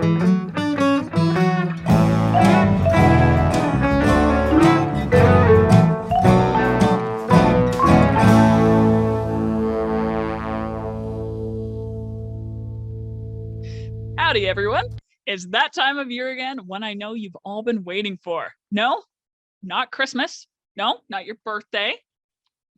Howdy, everyone. It's that time of year again, one I know you've all been waiting for. No, not Christmas. No, not your birthday.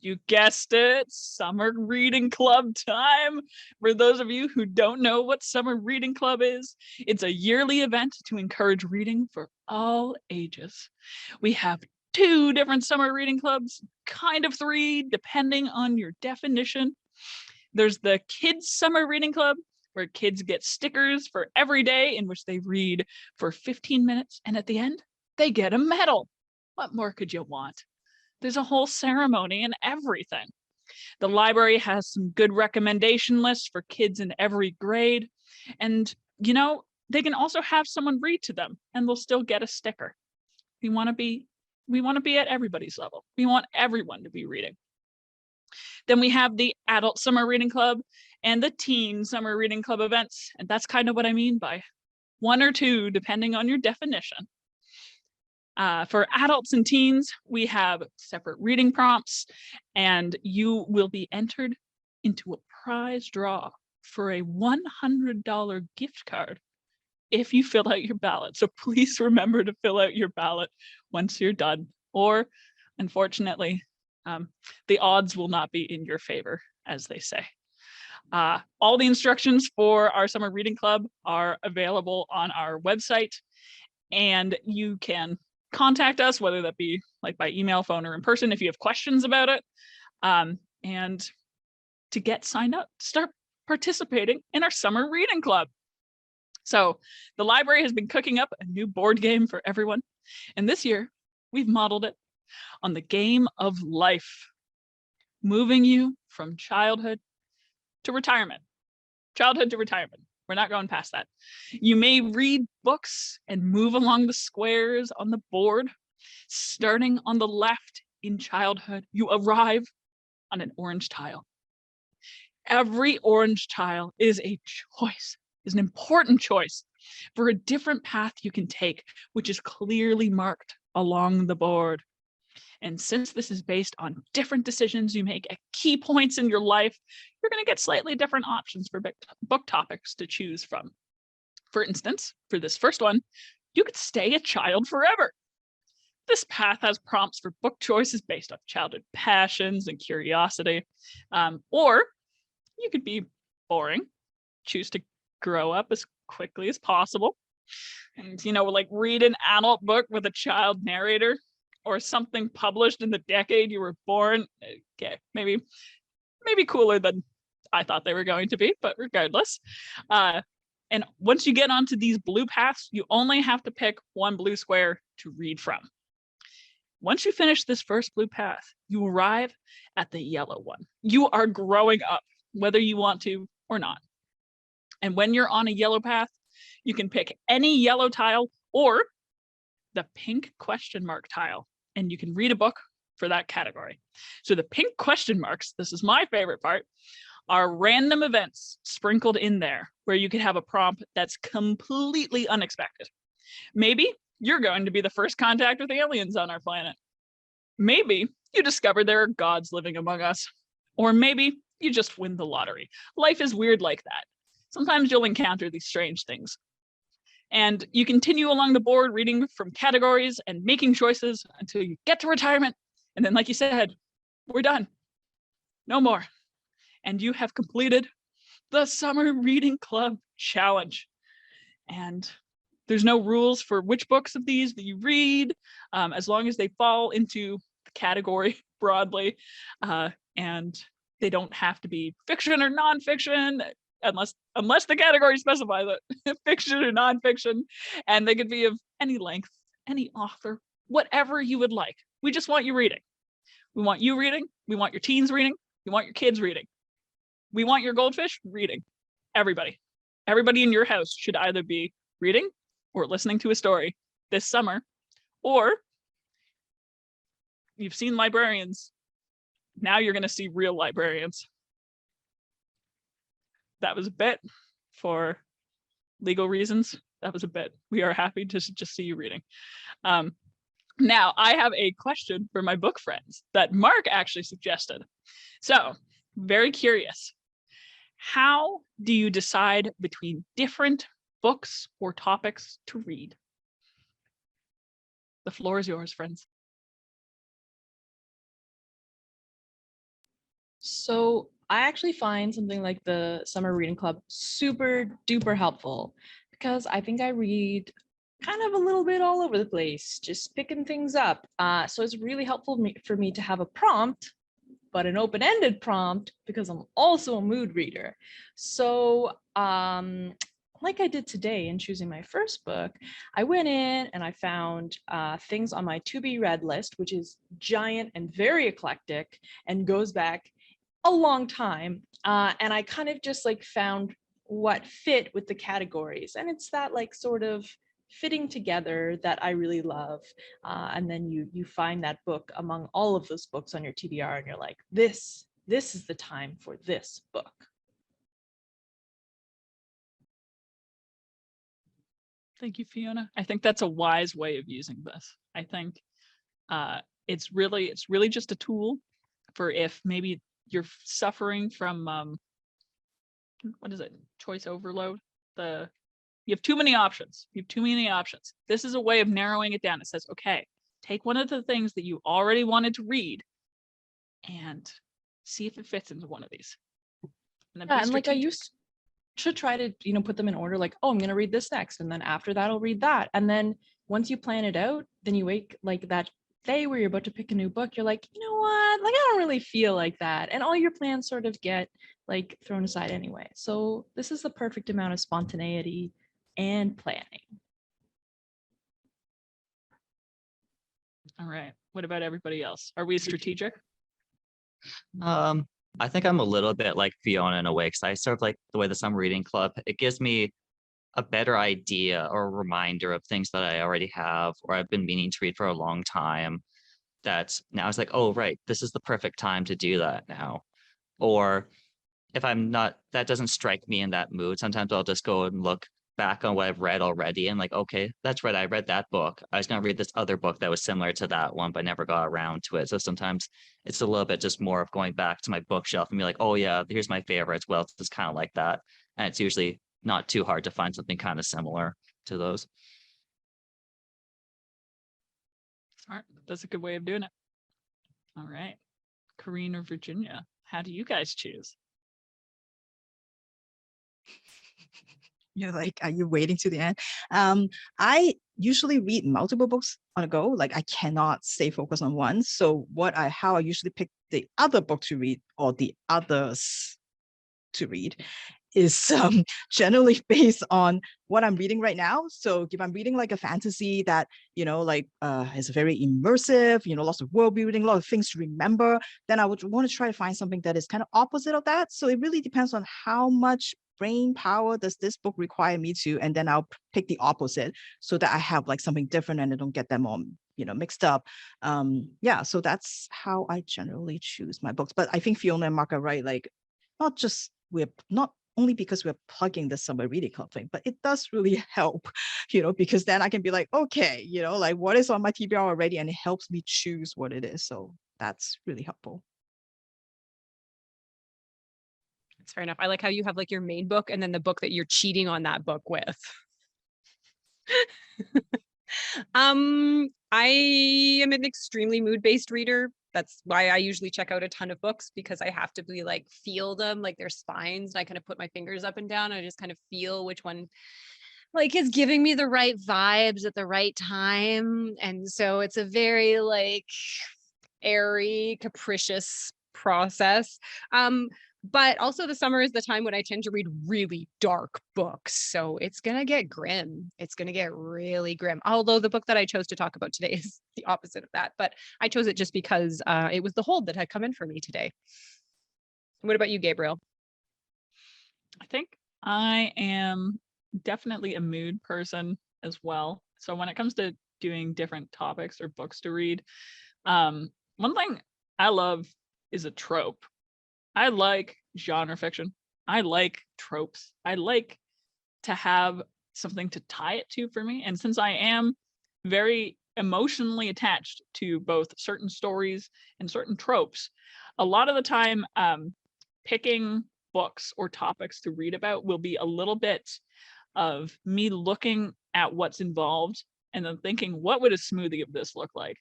You guessed it, Summer Reading Club time. For those of you who don't know what Summer Reading Club is, it's a yearly event to encourage reading for all ages. We have 2 different summer reading clubs, kind of 3, depending on your definition. There's the Kids Summer Reading Club, where kids get stickers for every day in which they read for 15 minutes, and at the end, they get a medal. What more could you want? There's a whole ceremony and everything. The library has some good recommendation lists for kids in every grade, and they can also have someone read to them, and they'll still get a sticker. We want to be at everybody's level. We want everyone to be reading. Then we have the Adult Summer Reading Club and the Teen Summer Reading Club events. And that's kind of what I mean by 1 or 2, depending on your definition. For adults and teens, we have separate reading prompts, and you will be entered into a prize draw for a $100 gift card if you fill out your ballot. So please remember to fill out your ballot once you're done, or unfortunately, the odds will not be in your favor, as they say. All the instructions for our summer reading club are available on our website, and you can contact us, whether that be like by email, phone, or in person if you have questions about it. And to get signed up, start participating in our summer reading club. So the library has been cooking up a new board game for everyone, and this year we've modeled it on the game of life, moving you from childhood to retirement. Childhood to retirement. We're not going past that. You may read books and move along the squares on the board. Starting on the left in childhood, you arrive on an orange tile. Every orange tile is a choice, is an important choice for a different path you can take, which is clearly marked along the board. And since this is based on different decisions you make at key points in your life, you're going to get slightly different options for book topics to choose from. For instance, for this first one, you could stay a child forever. This path has prompts for book choices based on childhood passions and curiosity. Or you could be boring, choose to grow up as quickly as possible, and like read an adult book with a child narrator, or something published in the decade you were born. Okay, maybe cooler than I thought they were going to be, but regardless. And once you get onto these blue paths, you only have to pick one blue square to read from. Once you finish this first blue path, you arrive at the yellow one. You are growing up, whether you want to or not. And when you're on a yellow path, you can pick any yellow tile or the pink question mark tile, and you can read a book for that category. So the pink question marks, this is my favorite part, are random events sprinkled in there where you could have a prompt that's completely unexpected. Maybe you're going to be the first contact with aliens on our planet. Maybe you discover there are gods living among us. Or maybe you just win the lottery. Life is weird like that. Sometimes you'll encounter these strange things. And you continue along the board reading from categories and making choices until you get to retirement. And then, like you said, we're done. No more. And you have completed the Summer Reading Club Challenge. And there's no rules for which books of these that you read, as long as they fall into the category broadly. And they don't have to be fiction or nonfiction, unless the category specifies it, fiction or nonfiction, and they could be of any length, any author, whatever you would like. We just want you reading. We want you reading. We want your teens reading. We want your kids reading. We want your goldfish reading. Everybody in your house should either be reading or listening to a story this summer, or you've seen librarians. Now you're going to see real librarians. That was a bit for legal reasons, that was a bit. We are happy to just see you reading. Now, I have a question for my book friends that Mark actually suggested. So, very curious. How do you decide between different books or topics to read? The floor is yours, friends. So I actually find something like the summer reading club super duper helpful because I think I read kind of a little bit all over the place, just picking things up. So it's really helpful for me to have a prompt, but an open-ended prompt because I'm also a mood reader. So like I did today in choosing my first book, I went in and I found things on my to be read list, which is giant and very eclectic and goes back a long time. And I kind of just like found what fit with the categories. And it's that like sort of fitting together that I really love. And then you find that book among all of those books on your TBR and you're like, this is the time for this book. Thank you, Fiona. I think that's a wise way of using this. I think it's really just a tool for if maybe you're suffering from what is it? Choice overload. You have too many options. You have too many options. This is a way of narrowing it down. It says, okay, take one of the things that you already wanted to read and see if it fits into one of these. And like I used to try to, put them in order, like, oh, I'm going to read this next. And then after that, I'll read that. And then once you plan it out, then you wake like that day where you're about to pick a new book, you're like, you know what, like I don't really feel like that, and all your plans sort of get like thrown aside anyway. So this is the perfect amount of spontaneity and planning. All right, what about everybody else? Are we strategic? I think I'm a little bit like Fiona in a way, because I sort of like the way the summer reading club, it gives me a better idea or a reminder of things that I already have or I've been meaning to read for a long time. That now it's like, oh, right, this is the perfect time to do that now. Or if I'm not, that doesn't strike me in that mood, sometimes I'll just go and look back on what I've read already and like, okay, that's right, I read that book. I was going to read this other book that was similar to that one, but never got around to it. So sometimes it's a little bit just more of going back to my bookshelf and be like, oh yeah, here's my favorites. Well, it's just kind of like that. And it's usually not too hard to find something kind of similar to those. Smart. That's a good way of doing it. All right. Corrine or Virginia, how do you guys choose? You're like, are you waiting to the end? I usually read multiple books on a go. Like I cannot stay focused on one. So how I usually pick the other book to read or the others to read is generally based on what I'm reading right now. So if I'm reading like a fantasy that, is very immersive, lots of world building, a lot of things to remember, then I would want to try to find something that is kind of opposite of that. So it really depends on how much brain power does this book require me to, and then I'll pick the opposite so that I have like something different and I don't get them all, mixed up. So that's how I generally choose my books. But I think Fiona and Mark are right. Like, we're not only because we're plugging the summer reading club thing, but it does really help, because then I can be like, okay, like what is on my TBR already, and it helps me choose what it is. So that's really helpful. That's fair enough. I like how you have like your main book and then the book that you're cheating on that book with. I am an extremely mood-based reader. That's why I usually check out a ton of books, because I have to be like, feel them, like their spines. And I kind of put my fingers up and down. And I just kind of feel which one like is giving me the right vibes at the right time. And so it's a very like airy, capricious process. But also the summer is the time when I tend to read really dark books. So it's going to get grim. It's going to get really grim. Although the book that I chose to talk about today is the opposite of that. But I chose it just because it was the hold that had come in for me today. What about you, Gabriel? I think I am definitely a mood person as well. So when it comes to doing different topics or books to read, one thing I love is a trope. I like genre fiction. I like tropes. I like to have something to tie it to for me. And since I am very emotionally attached to both certain stories and certain tropes, a lot of the time picking books or topics to read about will be a little bit of me looking at what's involved and then thinking, what would a smoothie of this look like?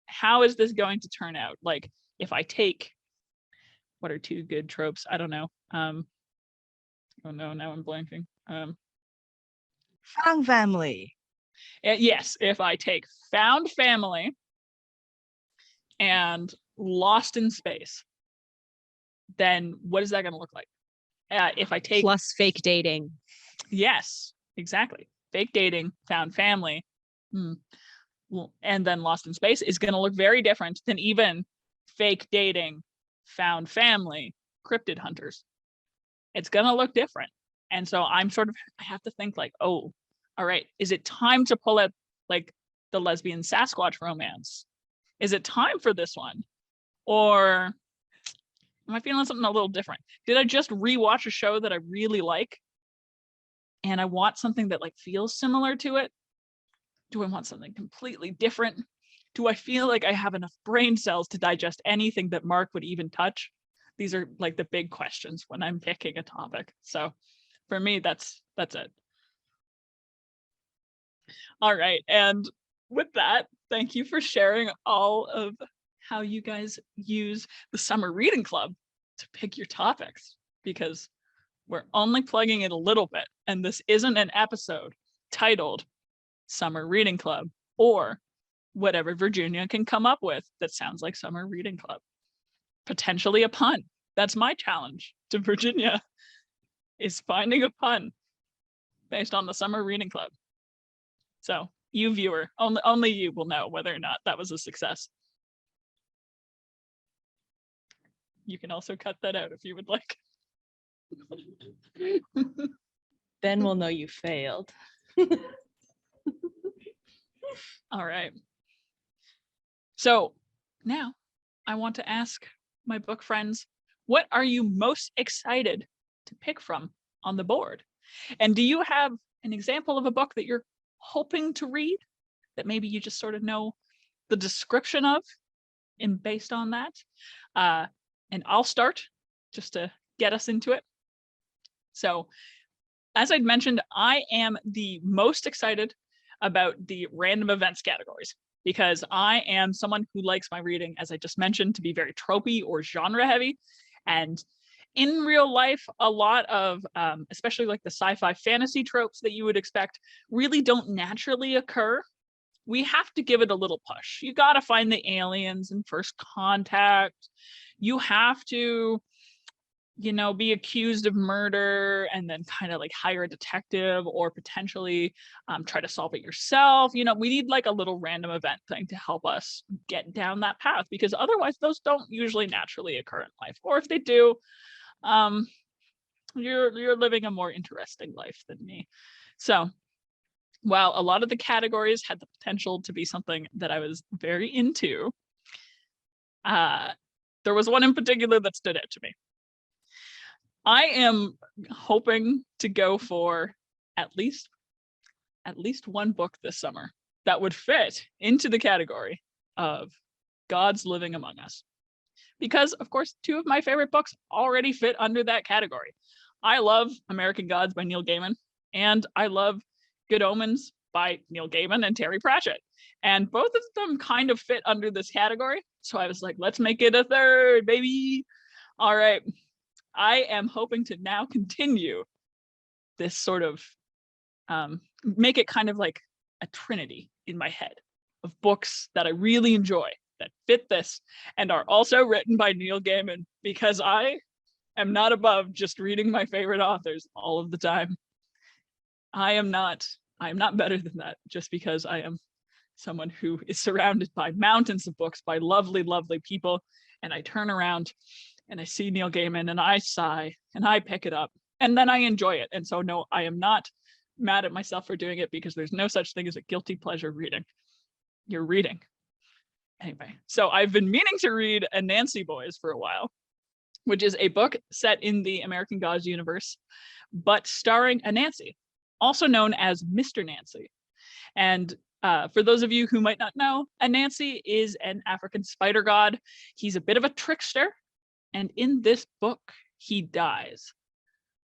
How is this going to turn out? Like if I take, what are two good tropes? I don't know. Oh no, now I'm blanking. Found family. Yes, if I take found family and lost in space, then what is that going to look like? If I take Plus fake dating. yes, exactly. Fake dating, found family, and then lost in space is going to look very different than even fake dating, found family, cryptid hunters. It's going to look different. And so I have to think like, oh, all right, is it time to pull out like the lesbian Sasquatch romance? Is it time for this one? Or am I feeling something a little different? Did I just rewatch a show that I really like and I want something that like feels similar to it? Do I want something completely different? Do I feel like I have enough brain cells to digest anything that Mark would even touch? These are like the big questions when I'm picking a topic. So for me, that's it. All right. And with that, thank you for sharing all of how you guys use the summer reading club to pick your topics, because we're only plugging it a little bit. And this isn't an episode titled Summer Reading Club or whatever Virginia can come up with that sounds like Summer Reading Club. Potentially a pun. That's my challenge to Virginia, is finding a pun based on the Summer Reading Club. So you viewer, only you will know whether or not that was a success. You can also cut that out if you would like. Then we'll know you failed. All right. So now I want to ask my book friends, what are you most excited to pick from on the board? And do you have an example of a book that you're hoping to read that maybe you just sort of know the description of and based on that? And I'll start just to get us into it. So as I'd mentioned, I am the most excited about the random events categories because I am someone who likes my reading, as I just mentioned, to be very tropey or genre heavy. And in real life, a lot of, especially like the sci-fi fantasy tropes that you would expect really don't naturally occur. We have to give it a little push. You got to find the aliens in First Contact. You have to, be accused of murder and then kind of like hire a detective or potentially try to solve it yourself. We need like a little random event thing to help us get down that path, because otherwise those don't usually naturally occur in life. Or if they do, you're living a more interesting life than me. So while a lot of the categories had the potential to be something that I was very into, there was one in particular that stood out to me. I am hoping to go for at least one book this summer that would fit into the category of Gods Living Among Us. Because, of course, two of my favorite books already fit under that category. I love American Gods by Neil Gaiman, and I love Good Omens by Neil Gaiman and Terry Pratchett. And both of them kind of fit under this category. So I was like, let's make it a third, baby. All right. I am hoping to now continue this sort of, make it kind of like a trinity in my head of books that I really enjoy that fit this and are also written by Neil Gaiman, because I am not above just reading my favorite authors all of the time. I am not better than that just because I am someone who is surrounded by mountains of books by lovely, lovely people. And I turn around and I see Neil Gaiman and I sigh and I pick it up and then I enjoy it. And so, no, I am not mad at myself for doing it, because there's no such thing as a guilty pleasure reading. You're reading. Anyway, so I've been meaning to read Anansi Boys for a while, which is a book set in the American Gods universe, but starring Anansi. also known as Mr. Nancy. And for those of you who might not know, Anansi is an African spider god. He's a bit of a trickster. And in this book, he dies,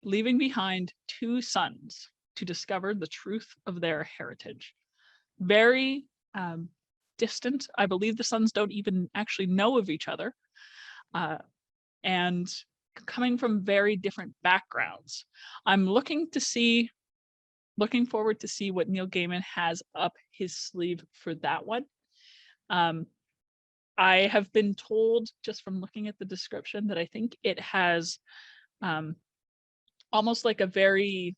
leaving behind 2 sons to discover the truth of their heritage. Very distant. I believe the sons don't even actually know of each other. And coming from very different backgrounds. I'm looking forward to see what Neil Gaiman has up his sleeve for that one. I have been told just from looking at the description that I think it has almost like a very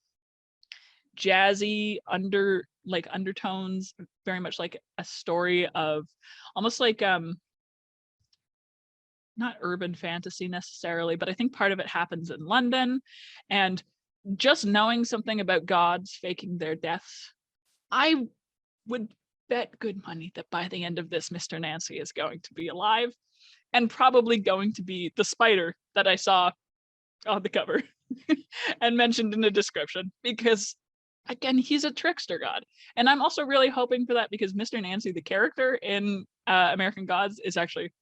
jazzy undertones, very much like a story of almost like not urban fantasy necessarily, but I think part of it happens in London. And just knowing something about gods faking their deaths, I would bet good money that by the end of this, Mr. Nancy is going to be alive and probably going to be the spider that I saw on the cover and mentioned in the description, because again, he's a trickster god. And I'm also really hoping for that because Mr. Nancy, the character in American Gods, is actually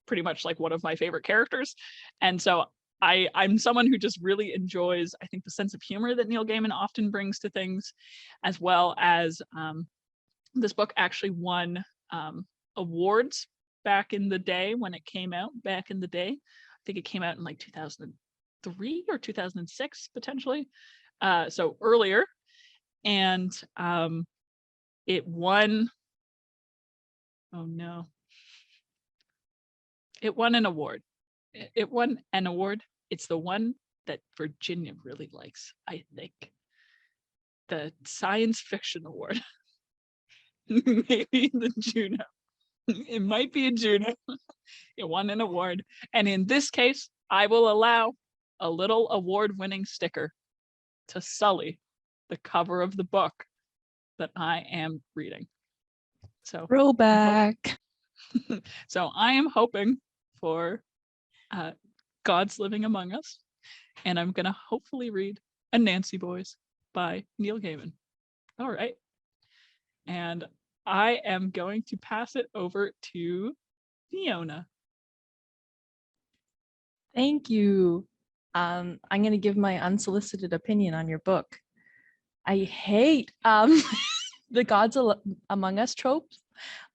pretty much like one of my favorite characters. And so I'm someone who just really enjoys, I think, the sense of humor that Neil Gaiman often brings to things, as well as this book actually won awards back in the day when it came out back in the day. I think it came out in like 2003 or 2006, potentially. So earlier. And it won, oh no. It won an award. It won an award. It's the one that Virginia really likes, I think. The Science Fiction Award. Maybe the Juno. It might be a Juno. It won an award. And in this case, I will allow a little award-winning sticker to sully the cover of the book that I am reading. So Throwback. So I am hoping for Gods Living Among Us, and I'm gonna hopefully read Anansi Boys by Neil Gaiman. All right. And I am going to pass it over to Fiona. Thank you. I'm going to give my unsolicited opinion on your book. I hate the Gods Among Us tropes,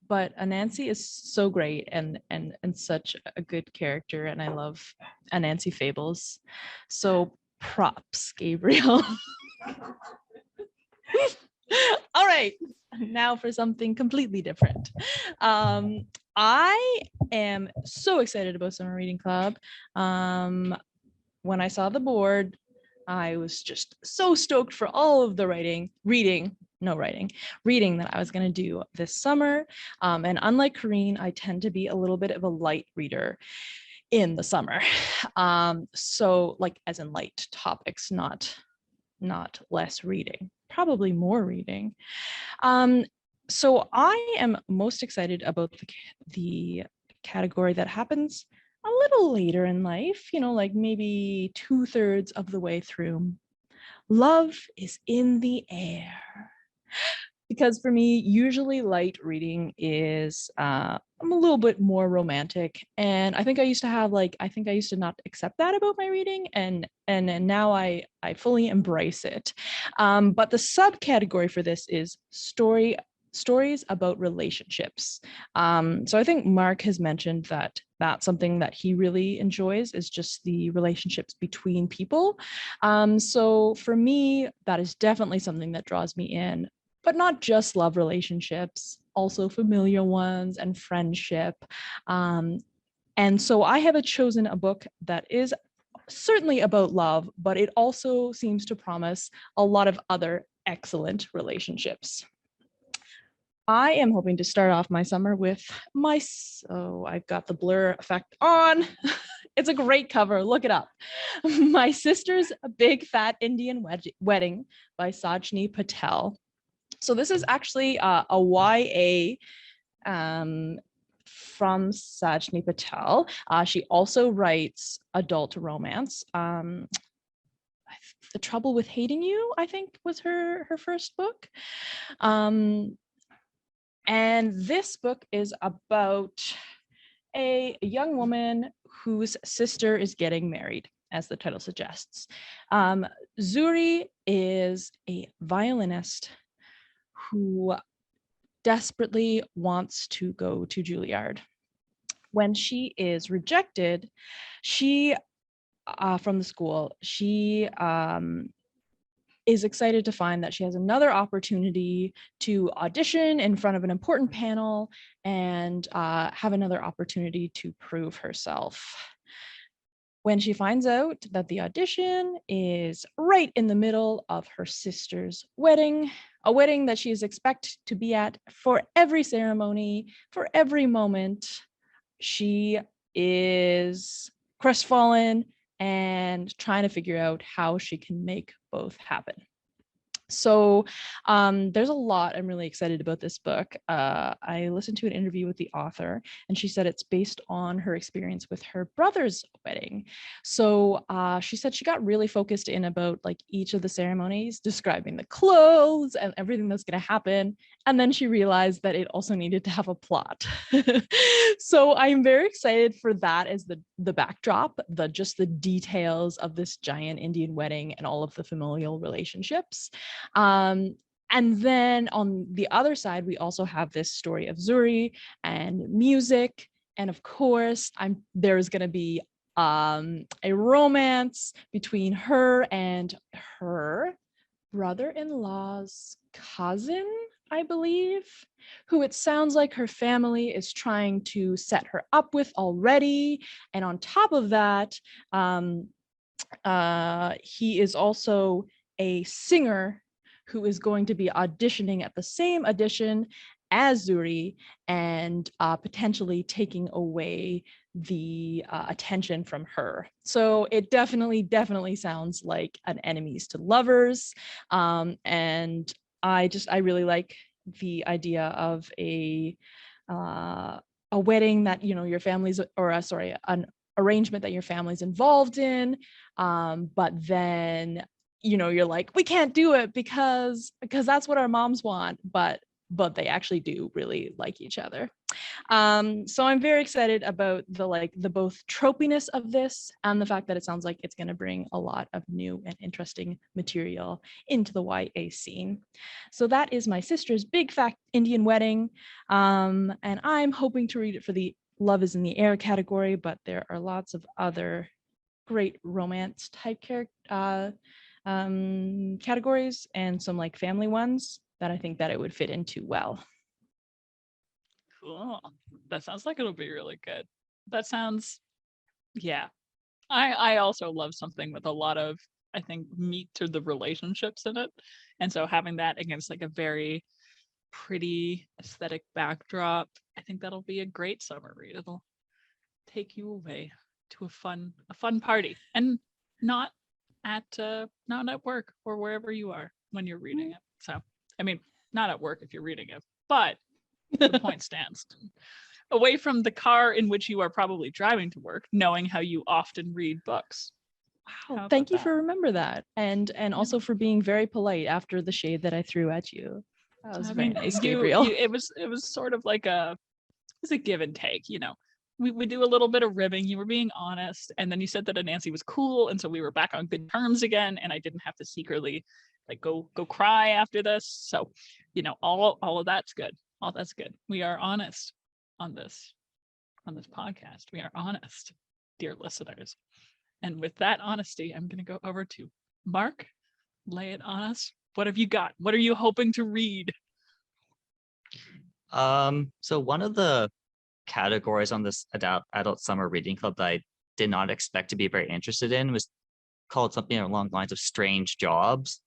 but Anansi is so great and such a good character, and I love Anansi fables. So props, Gabriel. All right, now for something completely different. I am so excited about Summer Reading Club. When I saw the board, I was just so stoked for all of the reading that I was going to do this summer. And unlike Corrine, I tend to be a little bit of a light reader in the summer. So like as in light topics, not less reading, probably more reading. So I am most excited about the category that happens a little later in life, like maybe 2/3 of the way through. Love is in the air. Because for me, usually light reading is, I'm a little bit more romantic. And I think I used to not accept that about my reading. And now I fully embrace it. But the subcategory for this is stories about relationships. So I think Mark has mentioned that that's something that he really enjoys, is just the relationships between people. So for me, that is definitely something that draws me in, but not just love relationships, also familiar ones and friendship. And so I have chosen a book that is certainly about love, but it also seems to promise a lot of other excellent relationships. I am hoping to start off my summer with I've got the blur effect on. It's a great cover, look it up. My Sister's Big Fat Indian Wedding by Sajni Patel. So this is actually a YA from Sajni Patel. She also writes adult romance. The Trouble with Hating You, I think was her first book. And this book is about a young woman whose sister is getting married, as the title suggests. Zuri is a violinist who desperately wants to go to Juilliard. When she is rejected, she from the school, she is excited to find that she has another opportunity to audition in front of an important panel and have another opportunity to prove herself. When she finds out that the audition is right in the middle of her sister's wedding, a wedding that she is expected to be at for every ceremony, for every moment, she is crestfallen and trying to figure out how she can make both happen. So there's a lot. I'm really excited about this book. I listened to an interview with the author, and she said it's based on her experience with her brother's wedding. So she said she got really focused in about like each of the ceremonies, describing the clothes and everything that's going to happen. And then she realized that it also needed to have a plot. So I'm very excited for that as the backdrop, just the details of this giant Indian wedding and all of the familial relationships. And then on the other side, we also have this story of Zuri and music. And of course, there's going to be a romance between her and her brother-in-law's cousin, I believe, who it sounds like her family is trying to set her up with already. And on top of that, he is also a singer who is going to be auditioning at the same audition as Zuri and potentially taking away the attention from her. So it definitely sounds like an enemies to lovers. And I really like the idea of a wedding that, you know, your family's, or an arrangement that your family's involved in. But then, you know, you're like, we can't do it because that's what our moms want, but they actually do really like each other. So I'm very excited about the both tropiness of this and the fact that it sounds like it's going to bring a lot of new and interesting material into the YA scene. So that is my sister's Big Fat Indian Wedding. And I'm hoping to read it for the Love is in the Air category, but there are lots of other great romance type categories and some like family ones that I think that it would fit into well. Cool. That sounds like it'll be really good. That sounds, yeah. I also love something with a lot of, I think, meat to the relationships in it. And so having that against like a very pretty aesthetic backdrop, I think that'll be a great summer read. It'll take you away to a fun party, and not at work or wherever you are when you're reading it. So, I mean, not at work if you're reading it, but the point stands. Away from the car in which you are probably driving to work, knowing how you often read books. Wow, thank you for remember that, and also for being very polite after the shade that I threw at you. That was very nice, Gabriel. It was sort of like it was a give and take, you know. We do a little bit of ribbing. You were being honest, and then you said that Anansi was cool, and so we were back on good terms again, and I didn't have to secretly like go cry after this. So, you know, all of that's good. All that's good. We are honest on this podcast. We are honest, dear listeners. And with that honesty, I'm going to go over to Mark. Lay it on us. What have you got? What are you hoping to read? So one of the categories on this adult summer reading club that I did not expect to be very interested in was called something along the lines of strange jobs.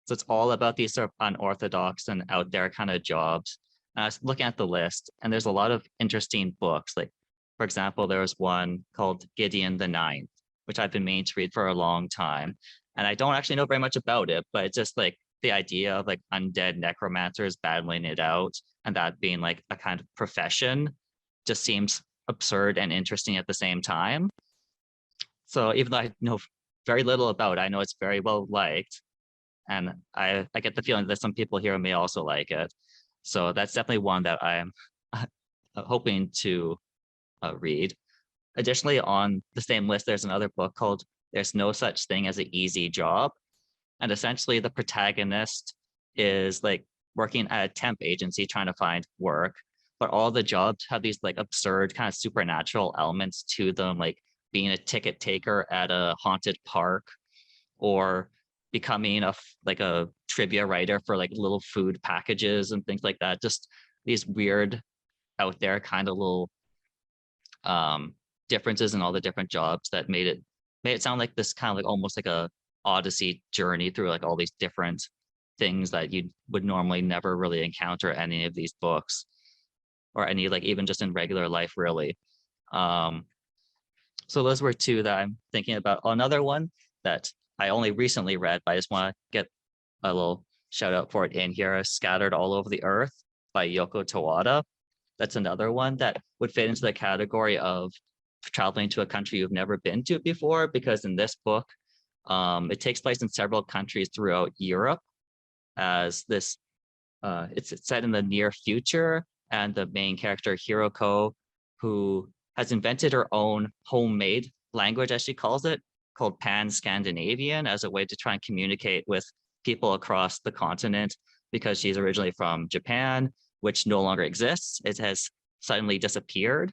So it's all about these sort of unorthodox and out there kind of jobs. And I was looking at the list, and there's a lot of interesting books. Like, for example, there was one called Gideon the Ninth, which I've been meaning to read for a long time. And I don't actually know very much about it, but it's just like the idea of like undead necromancers battling it out, and that being like a kind of profession just seems absurd and interesting at the same time. So even though I know very little about. I know it's very well liked, and I get the feeling that some people here may also like it. So that's definitely one that I'm hoping to read. Additionally, on the same list, there's another book called There's No Such Thing as an Easy Job. And essentially the protagonist is like working at a temp agency trying to find work, but all the jobs have these like absurd kind of supernatural elements to them, like being a ticket taker at a haunted park, or becoming like a trivia writer for like little food packages and things like that. Just these weird out there kind of little differences in all the different jobs that made it sound like this kind of like almost like a Odyssey journey through like all these different things that you would normally never really encounter in any of these books, or any like even just in regular life really. So those were two that I'm thinking about. Another one that I only recently read, but I just want to get a little shout out for it in here, Scattered All Over the Earth by Yokotawata. That's another one that would fit into the category of traveling to a country you've never been to before, because in this book, it takes place in several countries throughout Europe, as this it's set in the near future, and the main character Hiroko, who has invented her own homemade language, as she calls it, called Pan-Scandinavian, as a way to try and communicate with people across the continent, because she's originally from Japan, which no longer exists. It has suddenly disappeared,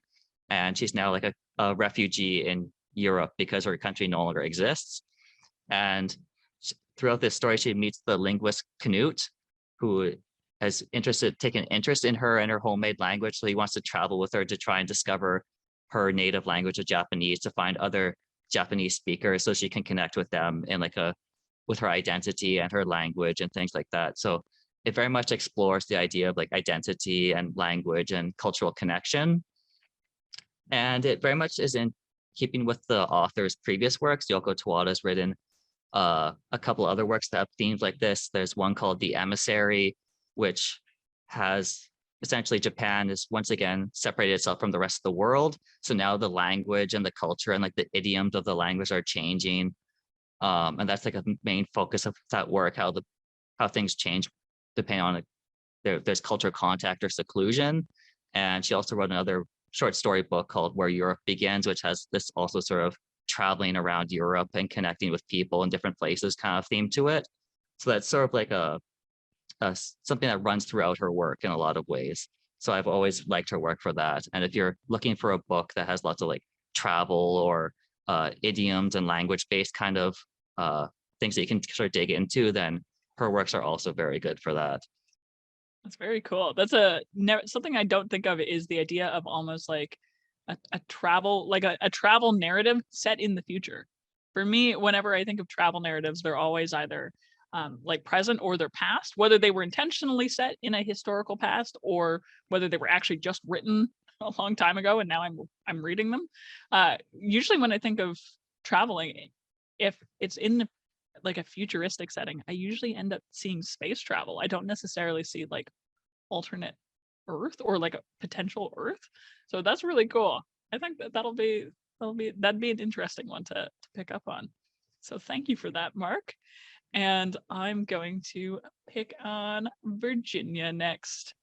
and she's now like a refugee in Europe because her country no longer exists. And throughout this story, she meets the linguist Knut, who has taken interest in her and her homemade language. So he wants to travel with her to try and discover her native language of Japanese, to find other Japanese speakers so she can connect with them in like with her identity and her language and things like that. So it very much explores the idea of like identity and language and cultural connection. And it very much is in keeping with the author's previous works. Yokotawata has written a couple other works that have themes like this. There's one called The Emissary, which has essentially Japan is once again separated itself from the rest of the world. So now the language and the culture and like the idioms of the language are changing. And that's like a main focus of that work, how things change depending on there's cultural contact or seclusion. And she also wrote another short story book called Where Europe Begins, which has this also sort of traveling around Europe and connecting with people in different places kind of theme to it. So that's sort of like something that runs throughout her work in a lot of ways. So I've always liked her work for that. And if you're looking for a book that has lots of like travel or idioms and language-based kind of things that you can sort of dig into, then her works are also very good for that. That's very cool. That's something I don't think of is the idea of almost like a travel, like a travel narrative set in the future. For me, whenever I think of travel narratives, they're always either like present or their past, whether they were intentionally set in a historical past or whether they were actually just written a long time ago and now I'm reading them. Usually when I think of traveling, if it's in like a futuristic setting, I usually end up seeing space travel. I don't necessarily see like alternate Earth or like a potential Earth. So that's really cool. I think that'd be an interesting one to pick up on. So thank you for that, Mark. And I'm going to pick on Virginia next.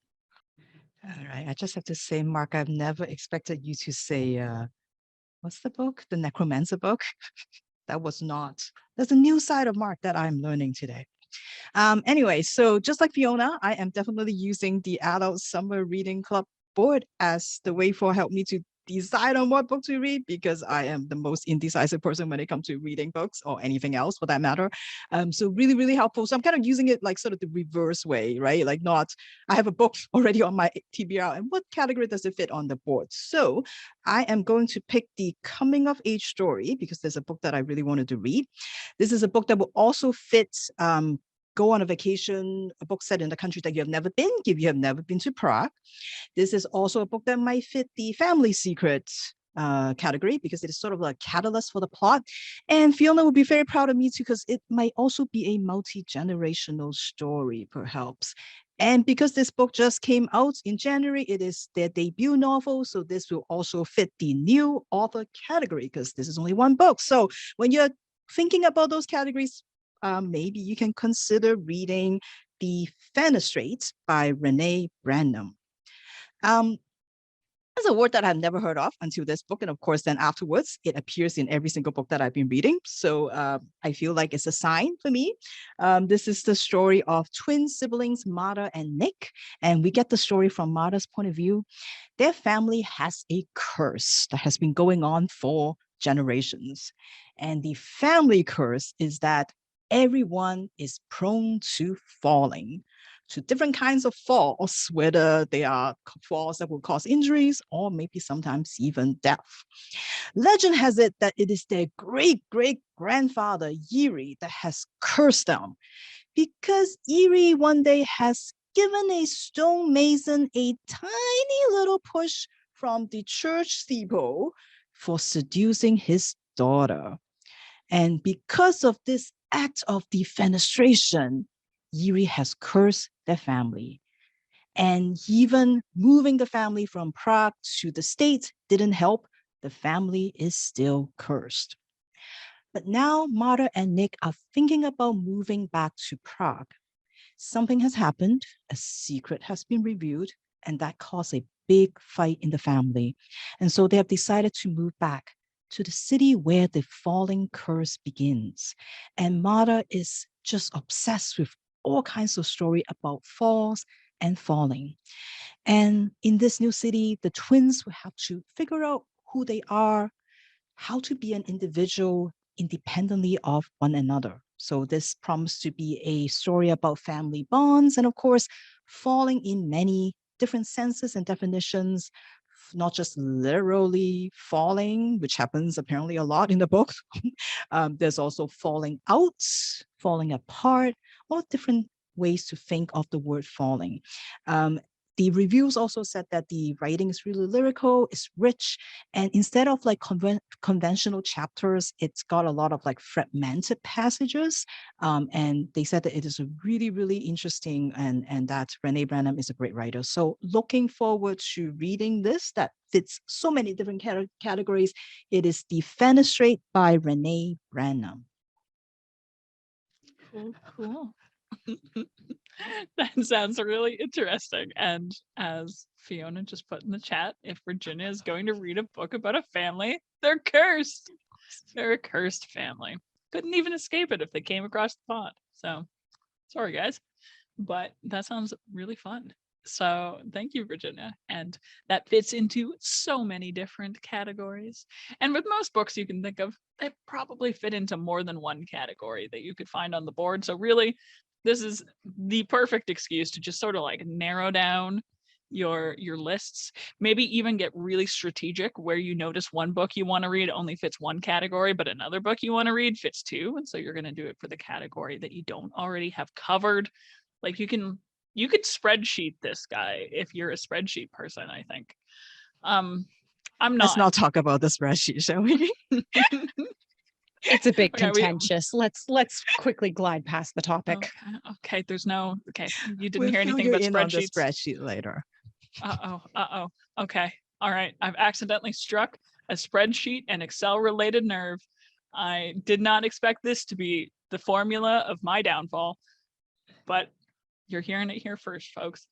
All right. I just have to say, Mark, I've never expected you to say, what's the book? The Necromancer book? There's a new side of Mark that I'm learning today. Anyway, so just like Fiona, I am definitely using the Adult Summer Reading Club board as the way for help me to decide on what book to read, because I am the most indecisive person when it comes to reading books or anything else for that matter. So really, really helpful. So I'm kind of using it like sort of the reverse way, right? Like I have a book already on my TBR and what category does it fit on the board? So I am going to pick the coming of age story because there's a book that I really wanted to read. This is a book that will also fit go on a vacation, a book set in the country that you have never been, if you have never been to Prague. This is also a book that might fit the family secret category because it is sort of a catalyst for the plot. And Fiona will be very proud of me too, because it might also be a multi-generational story, perhaps. And because this book just came out in January, it is their debut novel. So this will also fit the new author category because this is only one book. So when you're thinking about those categories, maybe you can consider reading Defenestrate by Renee Branum. It's a word that I've never heard of until this book. And of course, then afterwards, it appears in every single book that I've been reading. So I feel like it's a sign for me. This is the story of twin siblings, Marta and Nick. And we get the story from Marta's point of view. Their family has a curse that has been going on for generations. And the family curse is that everyone is prone to falling, to different kinds of falls, whether they are falls that will cause injuries or maybe sometimes even death. Legend has it that it is their great-great-grandfather, Yiri, that has cursed them, because Yiri one day has given a stonemason a tiny little push from the church steeple for seducing his daughter. And because of this act of defenestration, Yiri has cursed their family. And even moving the family from Prague to the States didn't help. The family is still cursed. But now Marta and Nick are thinking about moving back to Prague. Something has happened, a secret has been revealed, and that caused a big fight in the family. And so they have decided to move back to the city where the falling curse begins. And Marta is just obsessed with all kinds of story about falls and falling. And in this new city, the twins will have to figure out who they are, how to be an individual independently of one another. So this promised to be a story about family bonds and, of course, falling in many different senses and definitions, not just literally falling, which happens apparently a lot in the book. There's also falling out, falling apart, all different ways to think of the word falling. The reviews also said that the writing is really lyrical, it's rich, and instead of like conventional chapters, it's got a lot of like fragmented passages. And they said that it is a really, really interesting and that Renee Branham is a great writer. So looking forward to reading this that fits so many different categories. It is Defenestrate by Renee Branham. Cool. That sounds really interesting. And as Fiona just put in the chat, if Virginia is going to read a book about a family, they're cursed. They're a cursed family. Couldn't even escape it if they came across the pond. So sorry, guys. But that sounds really fun. So thank you, Virginia. And that fits into so many different categories. And with most books you can think of, they probably fit into more than one category that you could find on the board. So really, this is the perfect excuse to just sort of like narrow down your lists, maybe even get really strategic where you notice one book you want to read only fits one category, but another book you want to read fits two. And so you're going to do it for the category that you don't already have covered. Like you could spreadsheet this guy if you're a spreadsheet person, I think. I'm not. Let's not talk about the spreadsheet, shall we? It's a bit Okay, contentious. Let's quickly glide past the topic. Okay. There's no. Okay, you didn't We'll hear fill anything you about in on the spreadsheets. spreadsheet later. Okay. All right. I've accidentally struck a spreadsheet and Excel related nerve. I did not expect this to be the formula of my downfall, but you're hearing it here first, folks.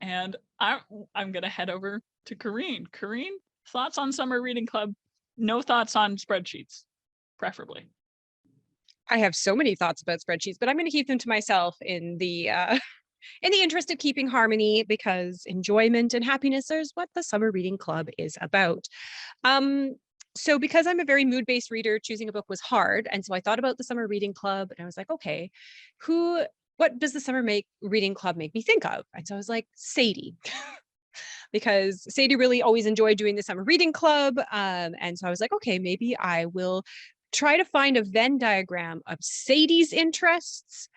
And I'm gonna head over to Kareen. Kareen, thoughts on Summer Reading Club? No thoughts on spreadsheets, preferably. I have so many thoughts about spreadsheets, but I'm going to keep them to myself in the interest of keeping harmony, because enjoyment and happiness is what the Summer Reading Club is about. So because I'm a very mood-based reader, choosing a book was hard. And so I thought about the Summer Reading Club and I was like, okay, what does the Summer Reading Club make me think of? And so I was like, Sadie. Because Sadie really always enjoyed doing the Summer Reading Club. And so I was like, okay, maybe I will try to find a Venn diagram of Sadie's interests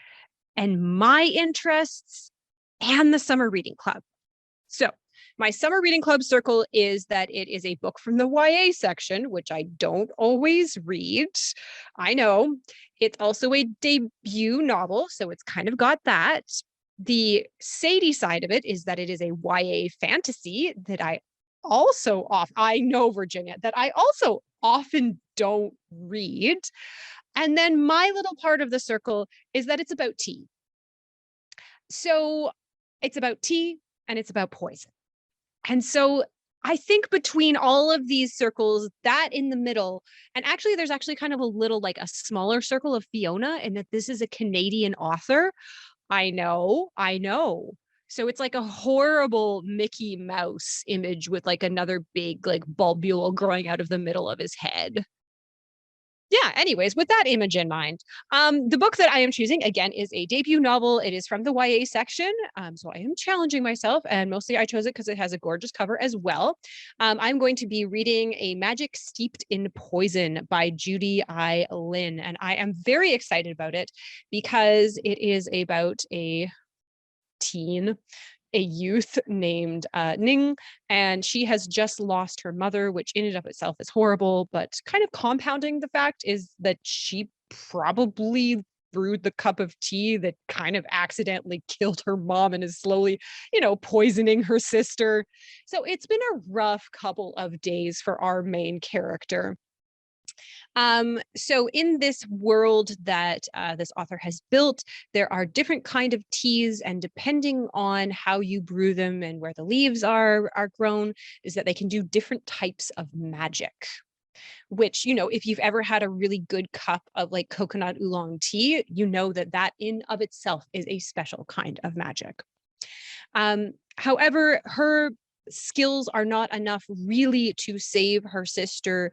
and my interests and the Summer Reading Club. So my Summer Reading Club circle is that it is a book from the YA section, which I don't always read. I know. It's also a debut novel, so it's kind of got that. The Sadie side of it is that it is a YA fantasy that I know, Virginia, that I also often don't read. And then my little part of the circle is that it's about tea. So it's about tea and it's about poison. And so I think between all of these circles, that in the middle, and actually there's actually kind of a little like a smaller circle of Fiona, and that this is a Canadian author. I know. So it's like a horrible Mickey Mouse image with like another big like bulbule growing out of the middle of his head. Yeah, anyways, with that image in mind, the book that I am choosing, again, is a debut novel. It is from the YA section, so I am challenging myself, and mostly I chose it because it has a gorgeous cover as well. I'm going to be reading A Magic Steeped in Poison by Judy I. Lin, and I am very excited about it because it is about a youth named Ning, and she has just lost her mother, which in and of itself is horrible, but kind of compounding the fact is that she probably brewed the cup of tea that kind of accidentally killed her mom and is slowly, poisoning her sister. So it's been a rough couple of days for our main character. So in this world that this author has built, there are different kind of teas, and depending on how you brew them and where the leaves are grown, is that they can do different types of magic. Which, if you've ever had a really good cup of like coconut oolong tea, that in of itself is a special kind of magic. However, her skills are not enough really to save her sister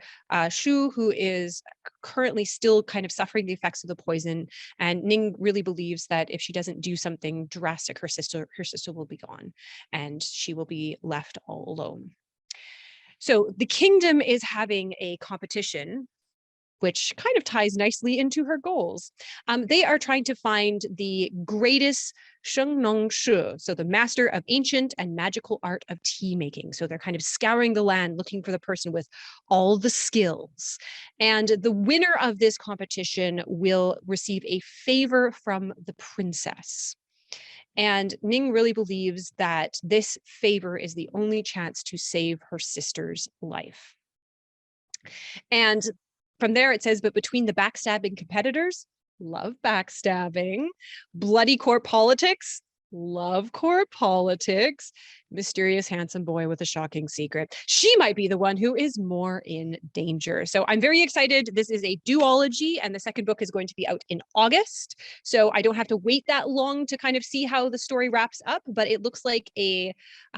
Shu, who is currently still kind of suffering the effects of the poison, and Ning really believes that if she doesn't do something drastic, her sister will be gone and she will be left all alone. So the kingdom is having a competition, which kind of ties nicely into her goals. They are trying to find the greatest Sheng Nong Shi, so the master of ancient and magical art of tea making. So they're kind of scouring the land, looking for the person with all the skills. And the winner of this competition will receive a favor from the princess. And Ning really believes that this favor is the only chance to save her sister's life. And from there, it says, but between the backstabbing competitors, love backstabbing, bloody court politics, love court politics, mysterious handsome boy with a shocking secret. She might be the one who is more in danger. So I'm very excited. This is a duology, and the second book is going to be out in August. So I don't have to wait that long to kind of see how the story wraps up, but it looks like a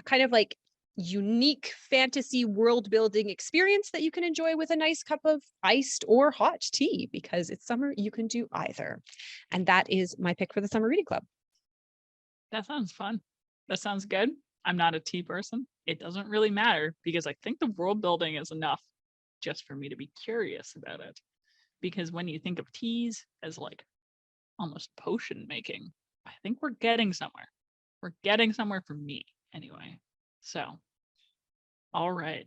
kind of like unique fantasy world building experience that you can enjoy with a nice cup of iced or hot tea, because it's summer, you can do either. And that is my pick for the summer reading club. That sounds fun. That sounds good. I'm not a tea person. It doesn't really matter because I think the world building is enough just for me to be curious about it. Because when you think of teas as like almost potion making, I think we're getting somewhere. We're getting somewhere for me anyway. So, all right.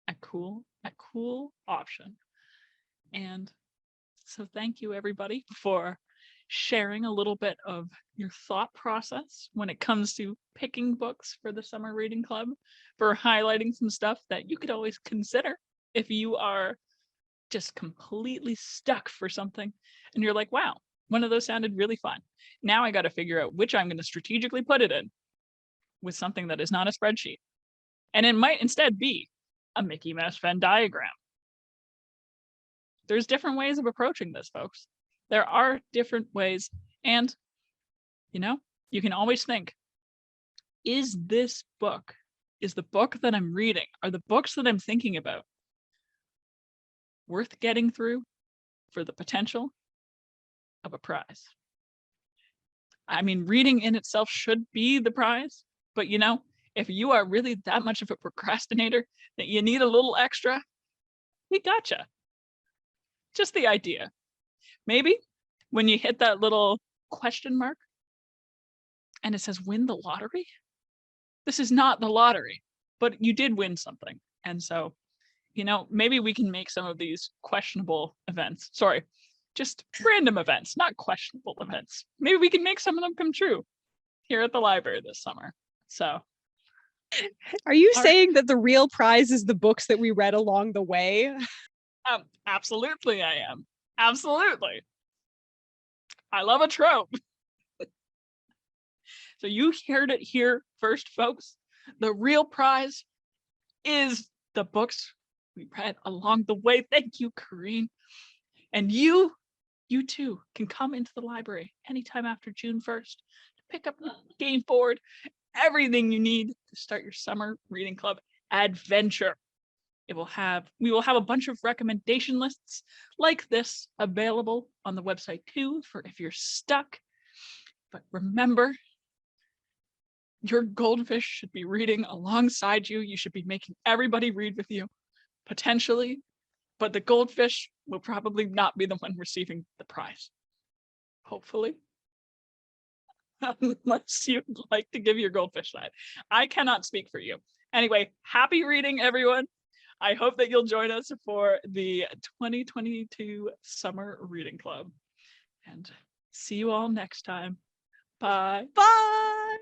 A cool option. And so thank you everybody for sharing a little bit of your thought process when it comes to picking books for the summer reading club, for highlighting some stuff that you could always consider if you are just completely stuck for something and you're like, wow, one of those sounded really fun. Now I got to figure out which I'm going to strategically put it in with something that is not a spreadsheet. And it might instead be a Mickey Mouse Venn diagram. There's different ways of approaching this, folks. There are different ways. And, you can always think, is the book that I'm reading, are the books that I'm thinking about worth getting through for the potential of a prize? I mean, reading in itself should be the prize, but if you are really that much of a procrastinator that you need a little extra, we gotcha. Just the idea. Maybe when you hit that little question mark and it says win the lottery, this is not the lottery, but you did win something. And so, maybe we can make some of these questionable events, just random events, not questionable events. Maybe we can make some of them come true here at the library this summer. So. Are you saying that the real prize is the books that we read along the way? Absolutely, I am. Absolutely. I love a trope. So you heard it here first, folks. The real prize is the books we read along the way. Thank you, Kareen. And you too can come into the library anytime after June 1st to pick up the game board, everything you need to start your summer reading club adventure. We will have a bunch of recommendation lists like this available on the website too, for if you're stuck. But remember, your goldfish should be reading alongside you. You should be making everybody read with you, potentially, but the goldfish will probably not be the one receiving the prize. Hopefully. Unless you'd like to give your goldfish that. I cannot speak for you. Anyway, happy reading, everyone. I hope that you'll join us for the 2022 Summer Reading Club. And see you all next time. Bye. Bye.